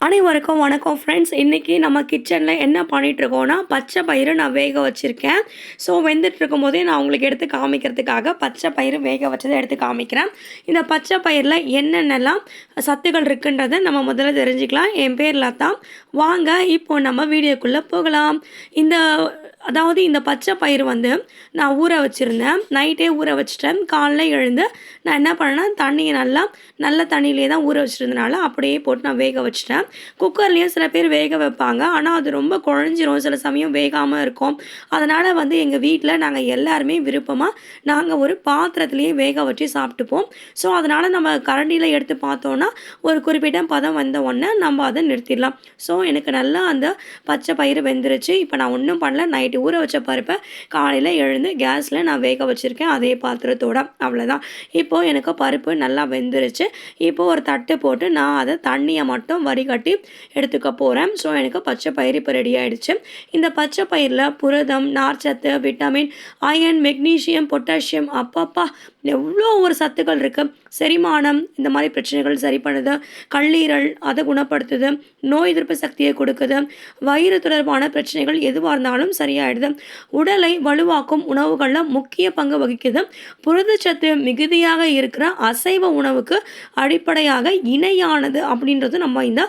அனைவருக்கும் வணக்கம் ஃப்ரெண்ட்ஸ். இன்றைக்கி நம்ம கிச்சனில் என்ன பண்ணிகிட்ருக்கோன்னா, பச்சை பயிறு நான் வேக வச்சுருக்கேன். ஸோ வெந்துட்டுருக்கும் போதே நான் உங்களுக்கு எடுத்து காமிக்கிறதுக்காக பச்சை பயிறு வேக வச்சதை எடுத்து காமிக்கிறேன். இந்த பச்சை பயிரில் என்னென்னலாம் சத்துக்கள் இருக்குன்றதை நம்ம முதல்ல தெரிஞ்சுக்கலாம். என் பேர் லதா. வாங்க இப்போ நம்ம வீடியோக்குள்ளே போகலாம். இந்த பச்சை பயிறு நான் ஊற வச்சுருந்தேன். நைட்டே ஊற வச்சுட்டேன். காலைல எழுந்து நான் என்ன பண்ணேன்னா, தண்ணியை நல்ல தண்ணியிலே தான் ஊற வச்சுருந்தனால அப்படியே போட்டு நான் வேக வச்சுட்டேன். குக்கர்லேயும் சில பேர் வேக வைப்பாங்க. ஆனால் அது ரொம்ப குழஞ்சிரும், சில சமயம் வேகாமல் இருக்கும். அதனால் எங்கள் வீட்டில் நாங்கள் எல்லாருமே நாங்கள் ஒரு பாத்திரத்துலேயே வேக வச்சு சாப்பிட்டுப்போம். ஸோ அதனால் நம்ம கரண்டியில் எடுத்து பார்த்தோன்னா ஒரு குறிப்பிட்ட பதம் வந்த உடனே நம்ம அதை நிறுத்திடலாம். ஸோ எனக்கு நல்லா அந்த பச்சை பயிறு வெந்துருச்சு. இப்போ நான் ஒன்றும் பண்ணல, நைட்டு ஊற வச்ச பருப்பை காலையில் எழுந்து கேஸில் நான் வேக வச்சுருக்கேன் அதே பாத்திரத்தோட. அவ்வளோதான். இப்போது எனக்கு பருப்பு நல்லா வெந்துருச்சு. இப்போது ஒரு தட்டு போட்டு நான் அதை தண்ணியை மட்டும் வடிகட்டி எடுத்துக்க போகிறேன். ஸோ எனக்கு பச்சை பயிறு இப்போ ரெடி ஆகிடுச்சு. இந்த பச்சை பயிரில் புரதம், நார்ச்சத்து, விட்டமின், அயன், மெக்னீஷியம், பொட்டாசியம், அப்பப்பா எவ்வளோ ஒரு சத்துக்கள் இருக்குது. செரிமானம் இந்த மாதிரி பிரச்சனைகள் சரி பண்ணுது. கல்லீரல் அதை குணப்படுத்துது. நோய் எதிர்ப்பு சக்தியை கொடுக்குது. வயிறு தொடர்பான பிரச்சனைகள் எதுவாக இருந்தாலும் சரியாயிடுது. உடலை வலுவாக்கும் உணவுகளில் முக்கிய பங்கு வகிக்குது. புரதச்சத்து மிகுதியாக இருக்கிற அசைவ உணவுக்கு அடிப்படையாக இணையானது அப்படின்றது நம்ம இந்த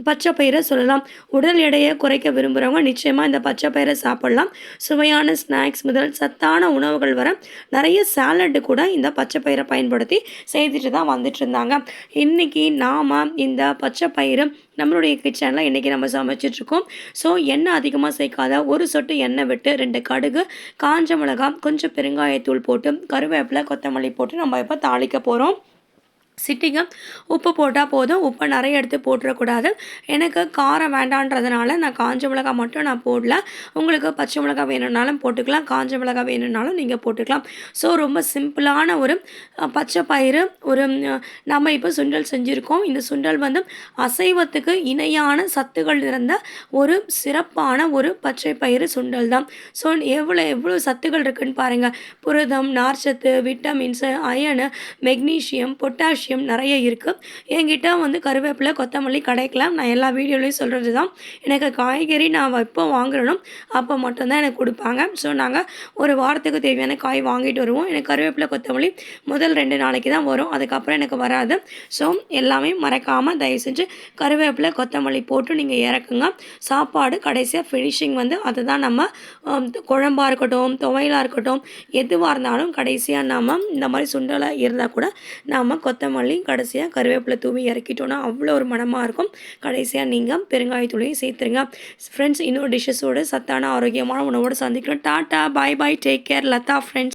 பச்சை பயிரை சொல்லலாம். உடல் எடையை குறைக்க விரும்புகிறவங்க நிச்சயமாக இந்த பச்சை பயிரை சாப்பிட்லாம். சுவையான ஸ்நாக்ஸ் முதல் சத்தான உணவுகள் வர நிறைய சாலட்டு கூட இந்த பச்சை பயிரை பயன்படுத்தி செய்துட்டு தான் வந்துட்டு இருந்தாங்க. இன்றைக்கி நாம் இந்த பச்சை பயிறு நம்மளுடைய கிச்சனில் இன்றைக்கி நம்ம சமைச்சிட்ருக்கோம். ஸோ எண்ணெய் அதிகமாக சேர்க்காத ஒரு சொட்டு எண்ணெய் விட்டு 2 கடுகு, காஞ்ச மிளகாய், கொஞ்சம் பெருங்காயத்தூள் போட்டு கருவேப்பிலை, கொத்தமல்லி போட்டு நம்ம இப்போ தாளிக்க போகிறோம். சிட்டிங்க உப்பு போட்டால் போதும். உப்பை நிறைய எடுத்து போட்டுறக்கூடாது. எனக்கு காரம் வேண்டான்றதுனால நான் காஞ்ச மிளகாய் மட்டும் நான் போடல. உங்களுக்கு பச்சை மிளகாய் வேணும்னாலும் போட்டுக்கலாம், காஞ்ச மிளகாய் வேணும்னாலும் நீங்கள் போட்டுக்கலாம். ஸோ ரொம்ப சிம்பிளான ஒரு பச்சை பயிறு நம்ம இப்போ சுண்டல் செஞ்சுருக்கோம். இந்த சுண்டல் அசைவத்துக்கு இணையான சத்துக்கள் நிறைந்த ஒரு சிறப்பான ஒரு பச்சை பயிறு சுண்டல் தான். ஸோ எவ்வளோ சத்துக்கள் இருக்குதுன்னு பாருங்கள். புரதம், நார்ச்சத்து, விட்டமின்ஸு, அயனு, மெக்னீஷியம், பொட்டாசியம் நிறைய இருக்குது. என்கிட்ட கருவேப்பிலை, கொத்தமல்லி கிடைக்கலாம். நான் எல்லா வீடியோலையும் சொல்கிறது தான். எனக்கு காய்கறி நான் எப்போ வாங்குறேனோ அப்போ மட்டும்தான் எனக்கு கொடுப்பாங்க. ஸோ நாங்கள் ஒரு வாரத்துக்கு தேவையான காய் வாங்கிட்டு வருவோம். எனக்கு கருவேப்பிலை, கொத்தமல்லி முதல் 2 நாளைக்கு தான் வரும். அதுக்கப்புறம் எனக்கு வராது. ஸோ எல்லாமே மறக்காமல் தயவு செஞ்சு கருவேப்பிலை, கொத்தமல்லி போட்டு நீங்கள் இறக்குங்க. சாப்பாடு கடைசியாக ஃபினிஷிங் அதுதான். நம்ம குழம்பாக இருக்கட்டும், துவையலாக இருக்கட்டும், எதுவாக இருந்தாலும் கடைசியாக நாம் இந்த மாதிரி சுண்டலாக இருந்தால் கூட நாம் கொத்தமல்லி கடைசியாக கருவேப்பிலை தூவி இறக்கிட்டோன்னா அவ்வளோ ஒரு மனமாக இருக்கும். கடைசியாக நீங்கள் பெருங்காயத்தூளையும் சேர்த்துருங்க. ஃப்ரெண்ட்ஸ், இன்னொரு டிஷ்ஷஸோடு சத்தான ஆரோக்கியமான உணவோடு சந்திக்கிறோம். டாட்டா, பாய் பாய், டேக் கேர். லதா ஃப்ரெண்ட்ஸ்.